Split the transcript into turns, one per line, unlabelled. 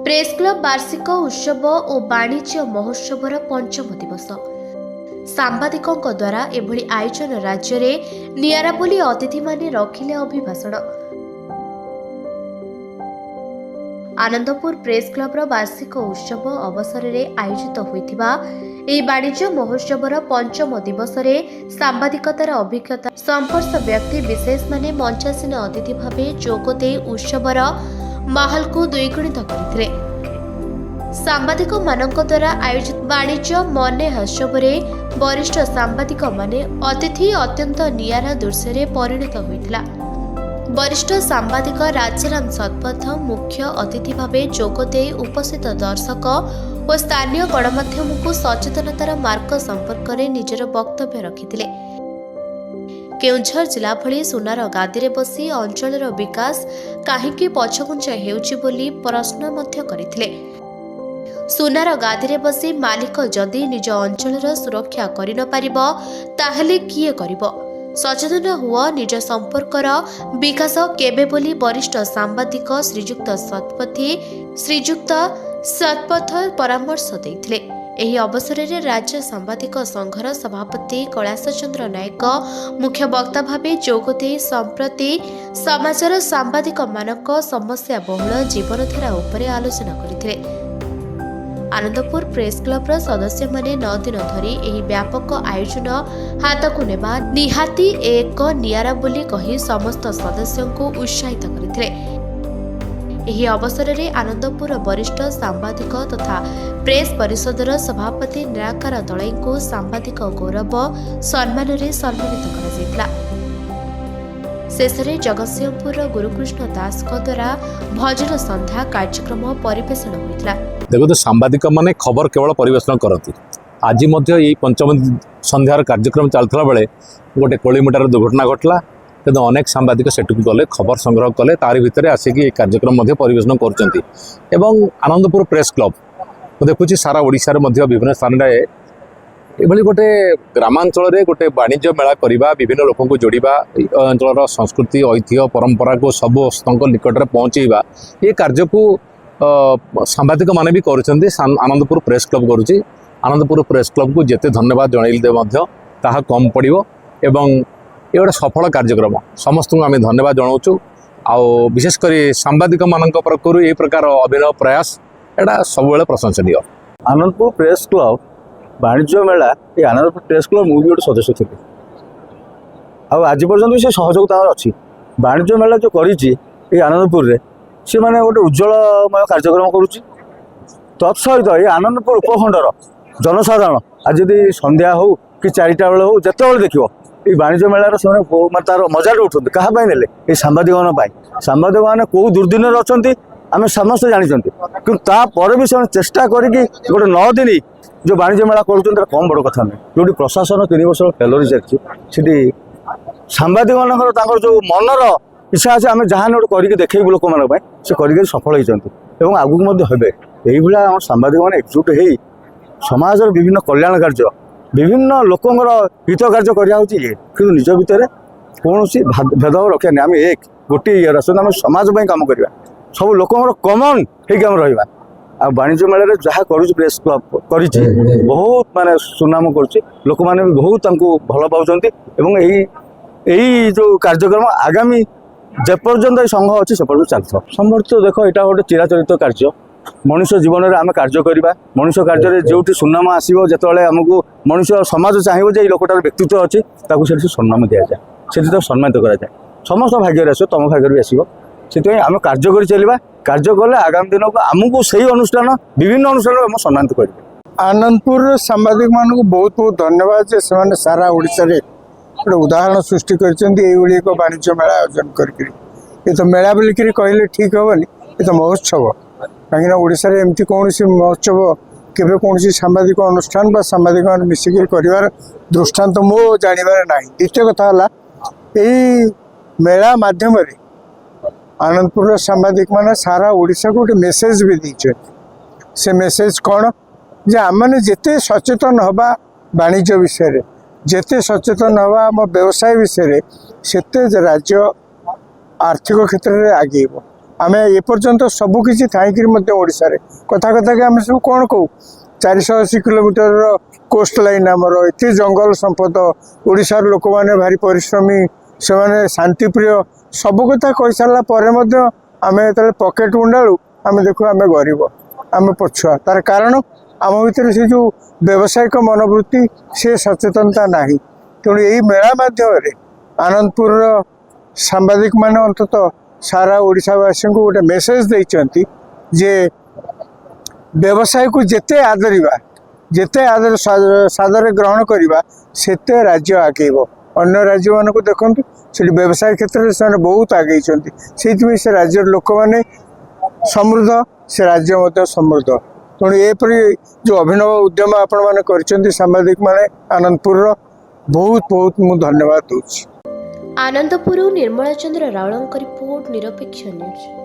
Press club वार्षिक उत्सव और वाणिज्य महोत्सवर पंचम दिवस सांबादिकों द्वारा एभली आयोजन राज्य में नियारा बोली अतिथि माने रखिले अभिभाषण। आनंदपुर प्रेस क्लब वार्षिक उत्सव अवसर में आयोजित होइथिबा एही वाणिज्य महोत्सवर पंचम दिवस में सांबादिकतार अभिज्ञता संपर्श व्यक्ति विशेष माने मंचासीन अतिथि भावे जोगदे उत्सवर माहौल को द्विगुणित करथिले। सांबादिक मानक द्वारा आयोजित वाणिज्य मने हस्यवरे वरिष्ठ सांबादिक माने अतिथि अत्यंत नियारा दृश्य परिणत होइथिला। वरिष्ठ सांबादिक राजाराम सतपथ मुख्य अतिथि भावे जोगदे उपस्थित दर्शक और स्थानीय गणमाध्यम को सचेतनतार मार्ग संपर्क में निजर वक्तव्य रखिथिले। केउझर जिला भली सुनार गादी बसी अंचलर विकास काहींकि पछघुंचा हेउछि बोली प्रश्न मध्य करिथिले। सुनार गादी बसी मालिक जदि निज अंचलर सुरक्षा करि न पारिबो ताहले किए करिबो? सचेतन हुआ निज संपर्कर विकास केबे बोली वरिष्ठ सांबादिक श्रीजुक्त सतपथ परामर्श देथिले। एही अवसर में राज्य सांबादिक संघर सभापति कैलाश चंद्र नायक मुख्य वक्ता भावे जोगदे संप्रति समाजर सांबादिक मानक समस्या बहुल जीवनधारा उपरे आलोचना करथिले। आनंदपुर प्रेस क्लब सदस्य माने 9 दिन धरी एही व्यापक आयोजन हाथ को नेबा निहाती एक नियारा बोली कही समस्त सदस्यों को उत्साहित करथिले। एही अवसर में आनंदपुर वरिष्ठ सांबादिक तथा प्रेस परिषदर सभापति निराकार दलाई को सांबादिक गौरव सम्मान रे सम्मानित करा जायतिला। शेषरे जगतसिंहपुर गुरुकृष्ण दास द्वारा भजन संध्या कार्यक्रम परिवेषण होइतिला।
देखो तो सांबादिक माने खबर केवल परिवेषण करती। आज यही पंचम संध्यार कार्यक्रम चलता बेले गोटे कोड़ीमीटार दुर्घटना घटला किंतु अनेक सांबादिक सेठू गले खबर संग्रह कले तारी भितर आसिक कार्यक्रम परिवेषण कर। आनंदपुर प्रेस क्लब देखुची सारा ओडिशा विभिन्न स्थान में ये गोटे ग्रामांचल गोटे वाणिज्य मेला करवा विभिन्न लोक को जोड़ा अंचल संस्कृति ऐतिह्य परंपरा को समस्त निकट में पहुँचेवा ये कार्य को सांबादिक माने भी करुछन्ति। आनंदपुर प्रेस क्लब करुछि। आनंदपुर प्रेस क्लब को जेते धन्यवाद जनइले ताहा कम पड़िबो एवं ये गोटे सफल कार्यक्रम समस्त को आम धन्यवाद जनाऊँ। आउ विशेषकर सांबादिक मानक पक्षरु ये प्रकार अभिनव प्रयास एटा सब प्रशंसनीय।
आनंदपुर प्रेस क्लब वाणिज्य मेला ये आनंदपुर प्रेस क्लब मुझे गोटे सदस्य थी आज पर्यटन से सहयोग तार अच्छी वाणिज्य मेला जो करी आनंदपुर रे सी मैंने गोटे उज्ज्वलमय कार्यक्रम करुच्ची। तत्सहित ये आनंदपुर उपखंडर जनसाधारण आज यदि संध्या हो कि 4टा बेले हो जिते बेले देखो ये वाणिज्य मेलार से तार मजाटा उठाते क्या ये सांबादिक सांबादिक मैंने कौ दुर्दिन अच्छा आम समस्त जानते कि भी से चेष्टा करके गोटे 9 दिन जो वाणिज्य मेला कर कम बड़ कथा नहीं जो प्रशासन 3 वर्ष फेलोरी चलती सांबादिक मान जो मनर इच्छा अच्छे आम जहाँ गोटे करके देखू लोक मानी से करके सफल होती आगू हे यही आम सांबादिक मैंने एकजुट हो समाज विभिन्न कल्याण कार्य विभिन्न लोकंर हित कार्य कर निज भितर कौन भेदभाव रखा नहीं आम एक गोटे ये आम समाज कम करवा सब लोकंर कमन होम रहा आ वाणिज्य मेला जहाँ कर प्रेस क्लब कर बहुत माने सुनाम कर लोक मैंने भी बहुत भल पाँच यही जो कार्यक्रम आगामी जेपर्यंत संघ अच्छी से पर्यटन चलता समर्थ देख यहाँ गोटे चिराचरित कार्य मनुष्य जीवन में आम कार्य करवा मनुष्य कार्य जो सुनाम आसो जो आमको मनुष्य समाज चाहिए जे लोकटार व्यक्तित्व अच्छी से सम्मान दि जाए से सम्मानित कराए समस्त भाग्य आस तुम भाग्य भी आसो से आम कार्य कर चलवा कार्य कले आगामी दिन को आमको सही अनुष्ठान विभिन्न अनुष्ठान सम्मानित करेंगे।
आनंदपुर सांबादिक मान को बहुत बहुत धन्यवाद से सारा ओडिशा रे गोटे उदाहरण सृष्टि कर वाणिज्य मेला आयोजन करके ये तो मेला बोलिक कहले ठीक हेनी ये तो महोत्सव कहीं ओडिशा रे एमती कौन महोत्सव केबे कौन सांबादिक अनुष्ठान बा सांबादिक मान मिसिक कर दृष्टांत मो जानवर ना। द्वितीय कथा यही मेला माध्यम आनंदपुर सांबादिक मैंने सारा ओडिशा को गोटे मेसेज भी दीचे से मेसेज कौन जे आम मैंने जिते सचेतन हवा वाणिज्य विषय जेते सचेतन हवा आम व्यवसाय विषय से राज्य आर्थिक क्षेत्र में आगे आमे एपर्यंत सबकिछि थाइकिरी मध्य ओडिशारे कथा कथा के आमे सब कोन कहू 480 किलोमीटर कोस्ट लाइन आमर एत जंगल संपद ओडिशार लोक मैंने भारी परिश्रमी से मैंने शांतिप्रिय सब कथा कही सारा पर आम जो पकेट गुंडालू आम देखू आम गरीब आम पछुआ तार कारण आम भितर से जो व्यावसायिक मनोवृत्ति से सचेतनता नहीं तेणु यही मेला माध्यम आनंदपुर सांबादिक मान अंतत सारा ओडिशावासी को गोटे मेसेज देइचंती जे व्यवसाय को जेते आदरिबा जेते आदर सादर ग्रहण करवा सेते राज्य आगेब अन्य राज्य मान को देखते से व्यवसाय क्षेत्र में बहुत आगे से राज्य लोक मैंने समृद्ध से राज्य मध्य समृद्ध तेणु एपरी जो अभिनव उद्यम आपण मैंने कर सांबादिक माने आनंदपुर बहुत बहुत मु धन्यवाद दूची।
आनंदपुर निर्मला चंद्र रावल रिपोर्ट निरपेक्ष न्यूज।